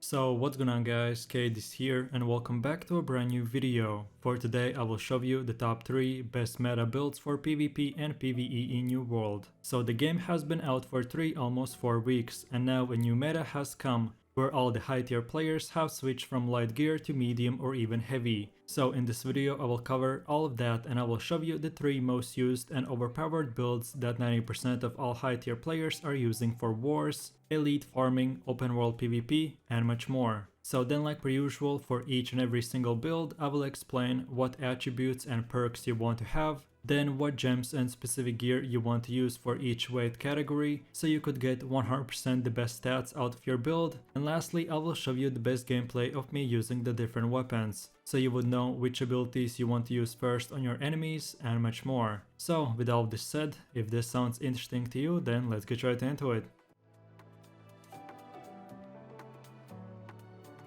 So what's going on guys, Kade is here and welcome back to a brand new video. For today I will show you the top 3 best meta builds for PvP and PvE in New World. So the game has been out for almost 4 weeks and now a new meta has come where all the high tier players have switched from light gear to medium or even heavy. So in this video I will cover all of that and I will show you the 3 most used and overpowered builds that 90% of all high tier players are using for wars, elite farming, open world PvP and much more. So then like per usual for each and every single build I will explain what attributes and perks you want to have, then what gems and specific gear you want to use for each weight category so you could get 100% the best stats out of your build, and lastly I will show you the best gameplay of me using the different weapons so you would know which abilities you want to use first on your enemies and much more. So with all this said, if this sounds interesting to you then let's get right into it.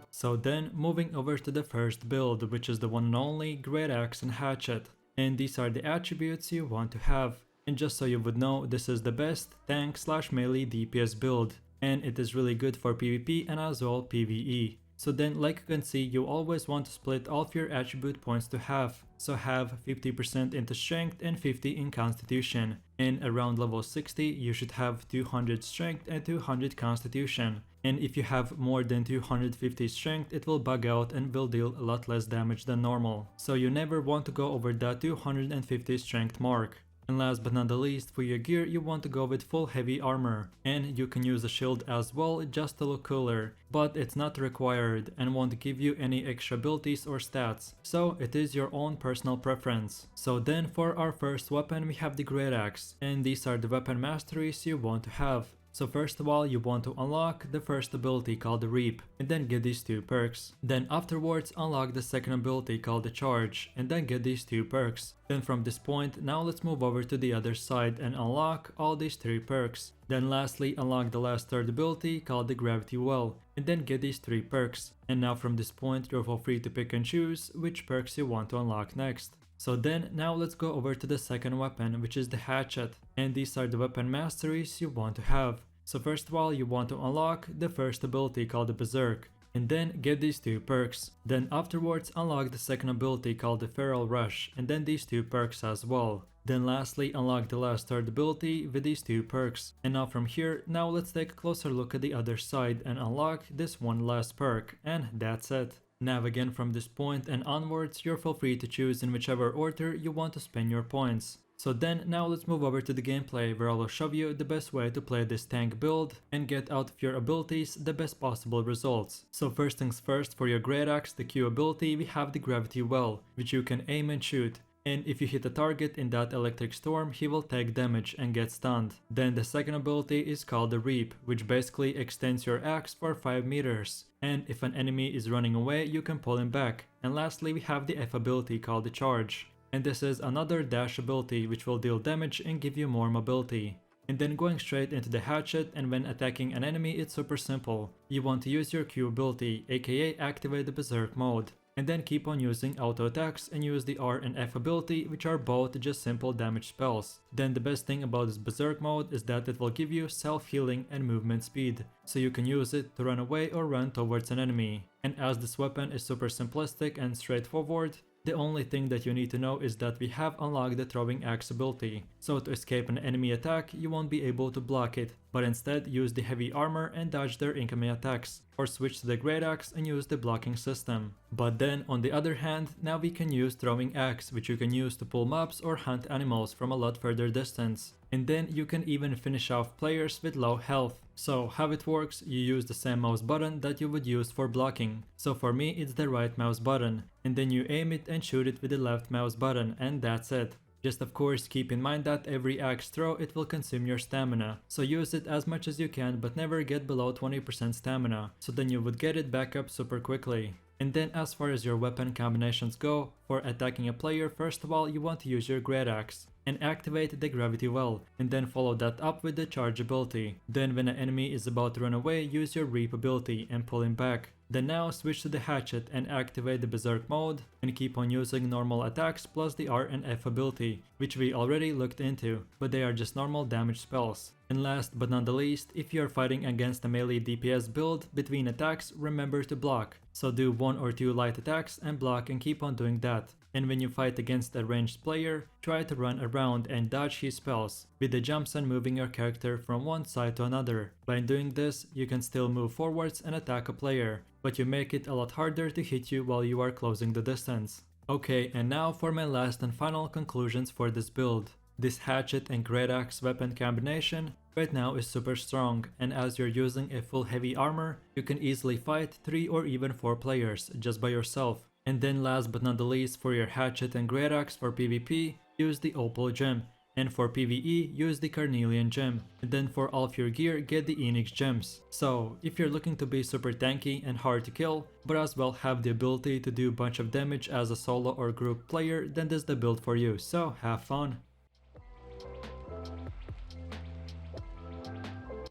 So then moving over to the first build, which is the one and only Great Axe and Hatchet. And these are the attributes you want to have. And just so you would know, this is the best tank/melee DPS build. And it is really good for PvP and as well PvE. So then like you can see, you always want to split all of your attribute points to half. So have 50% into strength and 50 in constitution. And around level 60 you should have 200 strength and 200 constitution. And if you have more than 250 strength it will bug out and will deal a lot less damage than normal. So you never want to go over that 250 strength mark. And last but not the least, for your gear you want to go with full heavy armor, and you can use a shield as well just to look cooler, but it's not required and won't give you any extra abilities or stats, so it is your own personal preference. So then for our first weapon we have the Great Axe, and these are the weapon masteries you want to have. So first of all you want to unlock the first ability called the Reap and then get these 2 perks. Then afterwards unlock the second ability called the Charge and then get these 2 perks. Then from this point now let's move over to the other side and unlock all these 3 perks. Then lastly unlock the last third ability called the Gravity Well and then get these 3 perks. And now from this point you're free to pick and choose which perks you want to unlock next. So then now let's go over to the second weapon, which is the Hatchet, and these are the weapon masteries you want to have. So first of all you want to unlock the first ability called the Berserk and then get these 2 perks. Then afterwards unlock the second ability called the Feral Rush and then these 2 perks as well. Then lastly unlock the last third ability with these 2 perks. And now from here, now let's take a closer look at the other side and unlock this one last perk, and that's it. Now again from this point and onwards you're free to choose in whichever order you want to spend your points. So then now let's move over to the gameplay where I will show you the best way to play this tank build and get out of your abilities the best possible results. So first things first, for your Great Axe, the Q ability, we have the Gravity Well, which you can aim and shoot. And if you hit a target in that electric storm, he will take damage and get stunned. Then the second ability is called the Reap, which basically extends your axe for 5 meters. And if an enemy is running away, you can pull him back. And lastly we have the F ability called the Charge. And this is another dash ability which will deal damage and give you more mobility. And then going straight into the Hatchet, and when attacking an enemy it's super simple. You want to use your Q ability, aka activate the Berserk mode. And then keep on using auto attacks and use the R and F ability, which are both just simple damage spells. Then the best thing about this Berserk mode is that it will give you self-healing and movement speed, so you can use it to run away or run towards an enemy. And as this weapon is super simplistic and straightforward, the only thing that you need to know is that we have unlocked the Throwing Axe ability, so to escape an enemy attack you won't be able to block it, but instead use the heavy armor and dodge their incoming attacks, or switch to the Great Axe and use the blocking system. But then on the other hand, now we can use Throwing Axe, which you can use to pull mobs or hunt animals from a lot further distance. And then you can even finish off players with low health. So how it works, you use the same mouse button that you would use for blocking. So for me it's the right mouse button, and then you aim it and shoot it with the left mouse button, and that's it. Just of course keep in mind that every axe throw it will consume your stamina, so use it as much as you can but never get below 20% stamina, so then you would get it back up super quickly. And then as far as your weapon combinations go, for attacking a player first of all you want to use your Great Axe. and activate the gravity well, and then follow that up with the charge ability. Then when an enemy is about to run away, use your reap ability and pull him back. Then now switch to the hatchet and activate the berserk mode and keep on using normal attacks plus the R and F ability, which we already looked into, but they are just normal damage spells. And last but not the least, if you are fighting against a melee DPS build, between attacks remember to block. So do 1 or 2 light attacks and block and keep on doing that. And when you fight against a ranged player, try to run around and dodge his spells, with the jumps and moving your character from one side to another. By doing this, you can still move forwards and attack a player, but you make it a lot harder to hit you while you are closing the distance. Okay, and now for my last and final conclusions for this build. This hatchet and great axe weapon combination right now is super strong, and as you're using a full heavy armor, you can easily fight 3 or even 4 players just by yourself. And then last but not the least, for your hatchet and great axe for PvP, use the opal gem, and for PvE, use the carnelian gem. And then for all of your gear, get the Enix gems. So if you're looking to be super tanky and hard to kill, but as well have the ability to do a bunch of damage as a solo or group player, then this is the build for you, so have fun.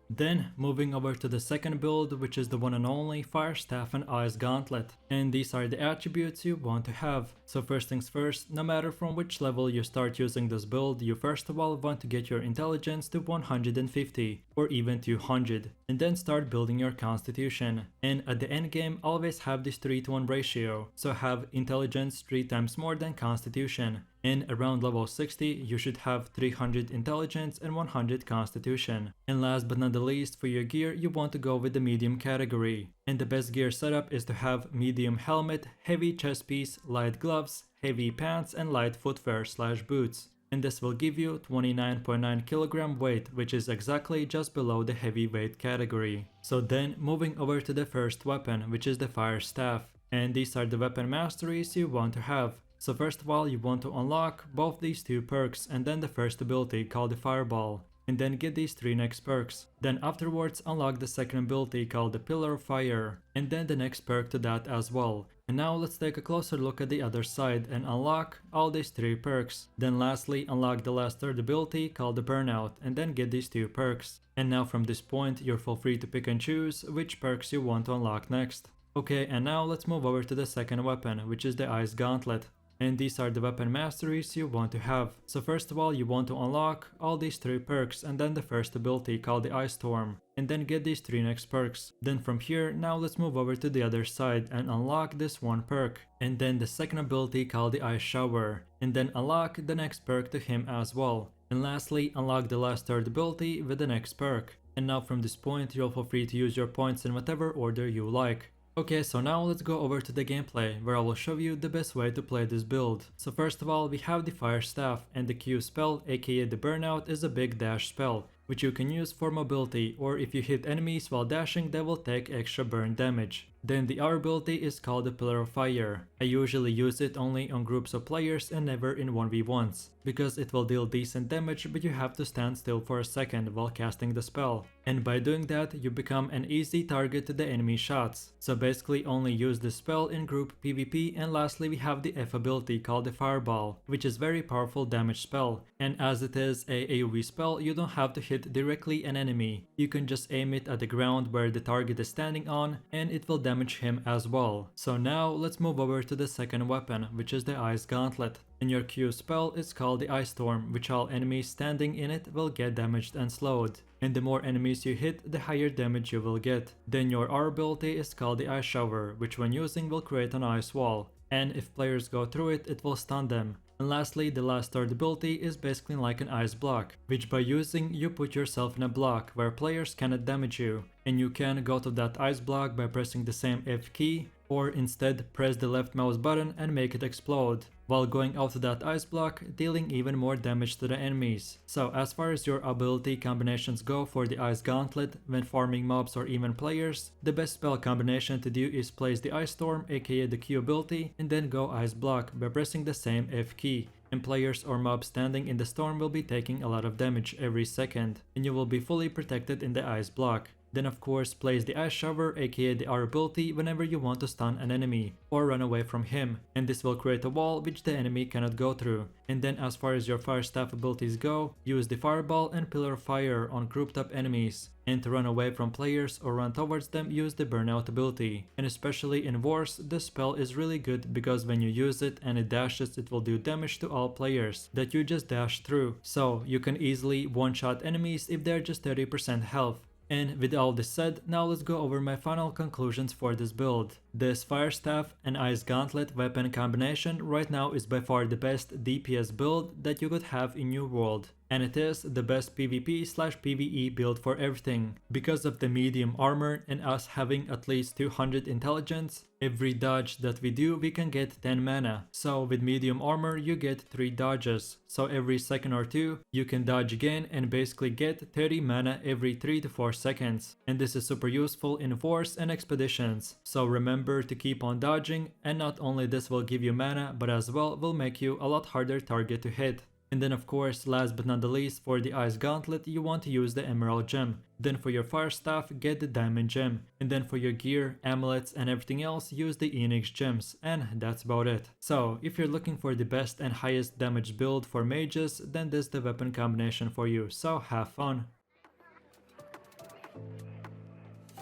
Then moving over to the second build, which is the one and only Fire Staff and Ice Gauntlet, and these are the attributes you want to have. So first things first, no matter from which level you start using this build, you first of all want to get your intelligence to 150 or even 200, and then start building your constitution. And at the end game, always have this 3:1 ratio, so have intelligence 3 times more than constitution. And around level 60, you should have 300 intelligence and 100 constitution. And last but not the least, for your gear, you want to go with the medium category. And the best gear setup is to have medium helmet, heavy chest piece, light gloves, heavy pants and light footwear / boots. And this will give you 29.9 kg weight, which is exactly just below the heavyweight category. So then moving over to the first weapon, which is the Fire Staff. And these are the weapon masteries you want to have. So first of all, you want to unlock both these 2 perks and then the first ability called the Fireball, and then get these 3 next perks. Then afterwards unlock the second ability called the Pillar of Fire, and then the next perk to that as well. And now let's take a closer look at the other side and unlock all these 3 perks. Then lastly unlock the last third ability called the Burnout, and then get these 2 perks. And now from this point you're full free to pick and choose which perks you want to unlock next. Okay, and now let's move over to the second weapon, which is the Ice Gauntlet. And these are the weapon masteries you want to have. So first of all, you want to unlock all these 3 perks and then the first ability called the Ice Storm, and then get these 3 next perks. Then from here, now let's move over to the other side and unlock this 1 perk, and then the second ability called the Ice Shower, and then unlock the next perk to him as well. And lastly, unlock the last third ability with the next perk. And now from this point, you'll feel free to use your points in whatever order you like. Okay, so now let's go over to the gameplay, where I will show you the best way to play this build. So first of all, we have the Fire Staff, and the Q spell, aka the Burnout, is a big dash spell, which you can use for mobility, or if you hit enemies while dashing, they will take extra burn damage. Then the R ability is called the Pillar of Fire. I usually use it only on groups of players and never in 1v1s, because it will deal decent damage, but you have to stand still for a second while casting the spell. And by doing that, you become an easy target to the enemy shots. So basically only use the spell in group PvP. And lastly, we have the F ability called the Fireball, which is very powerful damage spell. And as it is a AoE spell, you don't have to hit directly an enemy. You can just aim it at the ground where the target is standing on, and it will damage him as well. So now let's move over to the second weapon, which is the Ice Gauntlet. And your Q spell is called the Ice Storm, which all enemies standing in it will get damaged and slowed. And the more enemies you hit, the higher damage you will get. Then your R ability is called the Ice Shower, which when using will create an ice wall. And if players go through it, it will stun them. And lastly, the last third ability is basically like an ice block, which by using you put yourself in a block where players cannot damage you. And you can go to that ice block by pressing the same F key, or instead press the left mouse button and make it explode, while going out to that ice block, dealing even more damage to the enemies. So as far as your ability combinations go for the Ice Gauntlet, when farming mobs or even players, the best spell combination to do is place the Ice Storm, aka the Q ability, and then go ice block by pressing the same F key. And players or mobs standing in the storm will be taking a lot of damage every second, and you will be fully protected in the ice block. Then of course place the ice shower, aka the R ability, whenever you want to stun an enemy or run away from him, and this will create a wall which the enemy cannot go through. And then as far as your fire staff abilities go, use the fireball and pillar of fire on grouped up enemies. And to run away from players or run towards them, use the burnout ability. And especially in wars, this spell is really good because when you use it and it dashes, it will do damage to all players that you just dash through. So you can easily one-shot enemies if they're just 30% health. And with all this said, now let's go over my final conclusions for this build. This Fire Staff and Ice Gauntlet weapon combination right now is by far the best DPS build that you could have in New World. And it is the best PvP/PvE build for everything. Because of the medium armor and us having at least 200 intelligence, every dodge that we do we can get 10 mana. So with medium armor you get 3 dodges. So every second or 2 you can dodge again and basically get 30 mana every 3 to 4 seconds. And this is super useful in wars and expeditions. So remember to keep on dodging, and not only this will give you mana but as well will make you a lot harder target to hit. And then of course, last but not the least, for the Ice Gauntlet you want to use the Emerald Gem. Then for your Fire Staff, get the Diamond Gem. And then for your gear, amulets and everything else, use the Enix Gems. And that's about it. So if you're looking for the best and highest damage build for mages, then this is the weapon combination for you. So have fun.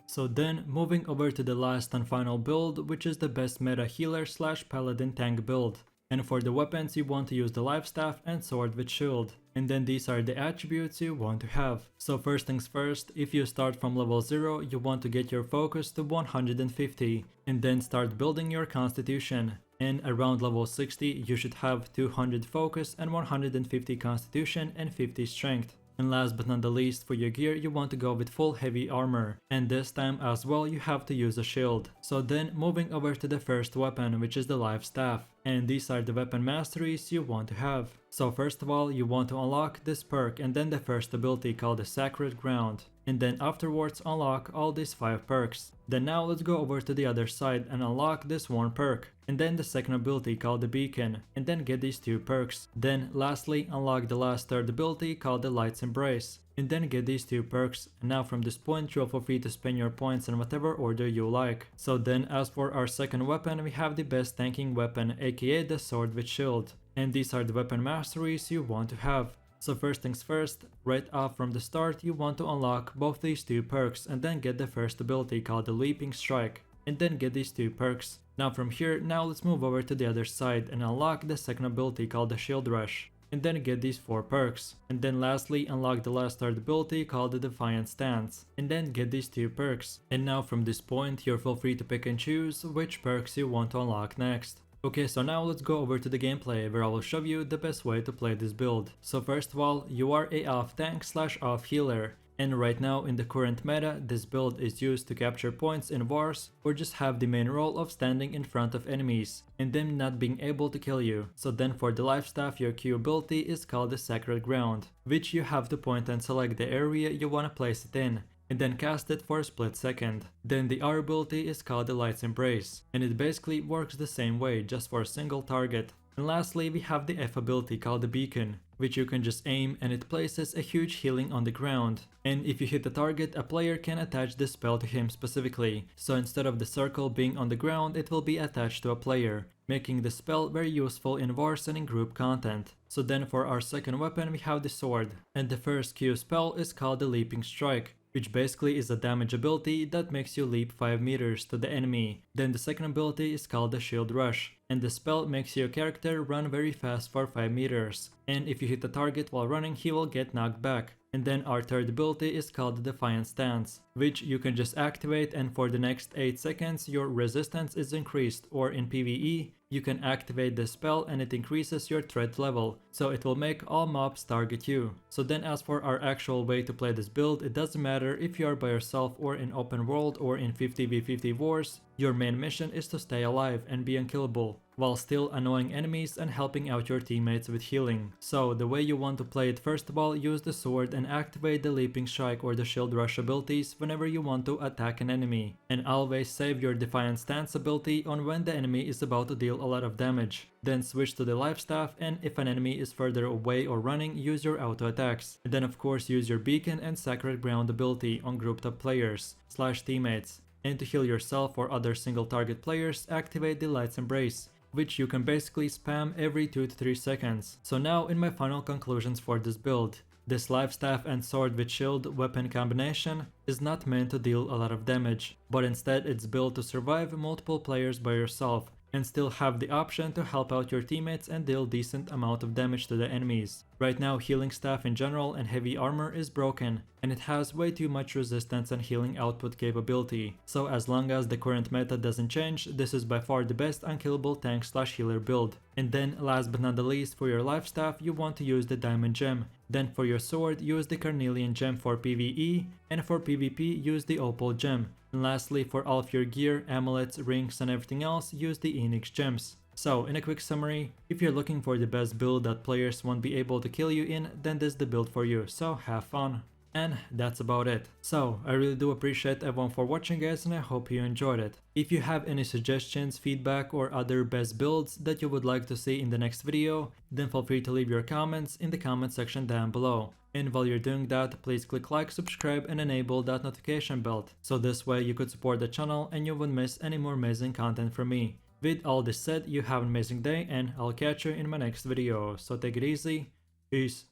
So then moving over to the last and final build, which is the best meta healer/paladin tank build. And for the weapons you want to use the life staff and sword with shield. And then these are the attributes you want to have. So first things first, if you start from level 0, you want to get your focus to 150 and then start building your constitution. And around level 60 you should have 200 focus and 150 constitution and 50 strength. And last but not the least, for your gear you want to go with full heavy armor, and this time as well you have to use a shield. So then moving over to the first weapon, which is the life staff, and these are the weapon masteries you want to have. So first of all you want to unlock this perk and then the first ability called the Sacred Ground, and then afterwards unlock all these 5 perks. Then now let's go over to the other side and unlock this one perk, and then the second ability called the Beacon, and then get these 2 perks. Then lastly unlock the last third ability called the Light's Embrace, and then get these 2 perks. And now from this point you'll feel free to spend your points in whatever order you like. So then as for our second weapon, we have the best tanking weapon, aka the sword with shield, and these are the weapon masteries you want to have. So first things first, right off from the start you want to unlock both these 2 perks and then get the first ability called the Leaping Strike, and then get these 2 perks. Now from here, now let's move over to the other side and unlock the second ability called the Shield Rush, and then get these 4 perks. And then lastly unlock the last third ability called the Defiant Stance, and then get these 2 perks. And now from this point you're feel free to pick and choose which perks you want to unlock next. Okay, so now let's go over to the gameplay where I will show you the best way to play this build. So first of all, you are a off tank/off healer. And right now in the current meta, this build is used to capture points in wars or just have the main role of standing in front of enemies and them not being able to kill you. So then for the life staff, your Q ability is called the Sacred Ground, which you have to point and select the area you want to place it in, and then cast it for a split second. Then the R ability is called the Light's Embrace, and it basically works the same way, just for a single target. And lastly we have the F ability called the Beacon, which you can just aim and it places a huge healing on the ground. And if you hit the target, a player can attach this spell to him specifically. So instead of the circle being on the ground, it will be attached to a player, making the spell very useful in wars and in group content. So then for our second weapon we have the sword, and the first Q spell is called the Leaping Strike, which basically is a damage ability that makes you leap 5 meters to the enemy. Then the second ability is called the Shield Rush, and the spell makes your character run very fast for 5 meters. And if you hit the target while running, he will get knocked back. And then our third ability is called the Defiant Stance, which you can just activate, and for the next 8 seconds your resistance is increased, or in PvE you can activate the spell and it increases your threat level, so it will make all mobs target you. So then as for our actual way to play this build, it doesn't matter if you are by yourself or in open world or in 50v50 wars, your main mission is to stay alive and be unkillable. while still annoying enemies and helping out your teammates with healing. So the way you want to play it, first of all, use the sword and activate the leaping strike or the shield rush abilities whenever you want to attack an enemy, and always save your defiant stance ability on when the enemy is about to deal a lot of damage. Then switch to the life staff, and if an enemy is further away or running, use your auto attacks. And then of course use your beacon and sacred ground ability on grouped up players / teammates. And to heal yourself or other single target players, activate the Light's Embrace, which you can basically spam every 2 to 3 seconds. So now in my final conclusions for this build. This life staff and sword with shield weapon combination is not meant to deal a lot of damage, but instead it's built to survive multiple players by yourself and still have the option to help out your teammates and deal decent amount of damage to the enemies. Right now healing staff in general and heavy armor is broken, and it has way too much resistance and healing output capability, so as long as the current meta doesn't change, this is by far the best unkillable tank / healer build. And then last but not the least, for your life staff you want to use the diamond gem, then for your sword use the carnelian gem for PvE, and for PvP use the opal gem. And lastly, for all of your gear, amulets, rings and everything else, use the Enix gems. So in a quick summary, if you're looking for the best build that players won't be able to kill you in, then this is the build for you, so have fun. And that's about it. So I really do appreciate everyone for watching guys, and I hope you enjoyed it. If you have any suggestions, feedback or other best builds that you would like to see in the next video, then feel free to leave your comments in the comment section down below. And while you're doing that, please click like, subscribe and enable that notification bell, so this way you could support the channel and you wouldn't miss any more amazing content from me. With all this said, you have an amazing day and I'll catch you in my next video, so take it easy, peace.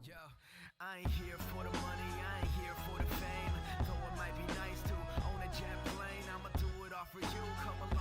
Yo, I ain't here for the money, I ain't here for the fame. Though it might be nice to own a jet plane, I'ma do it all for you. Come along.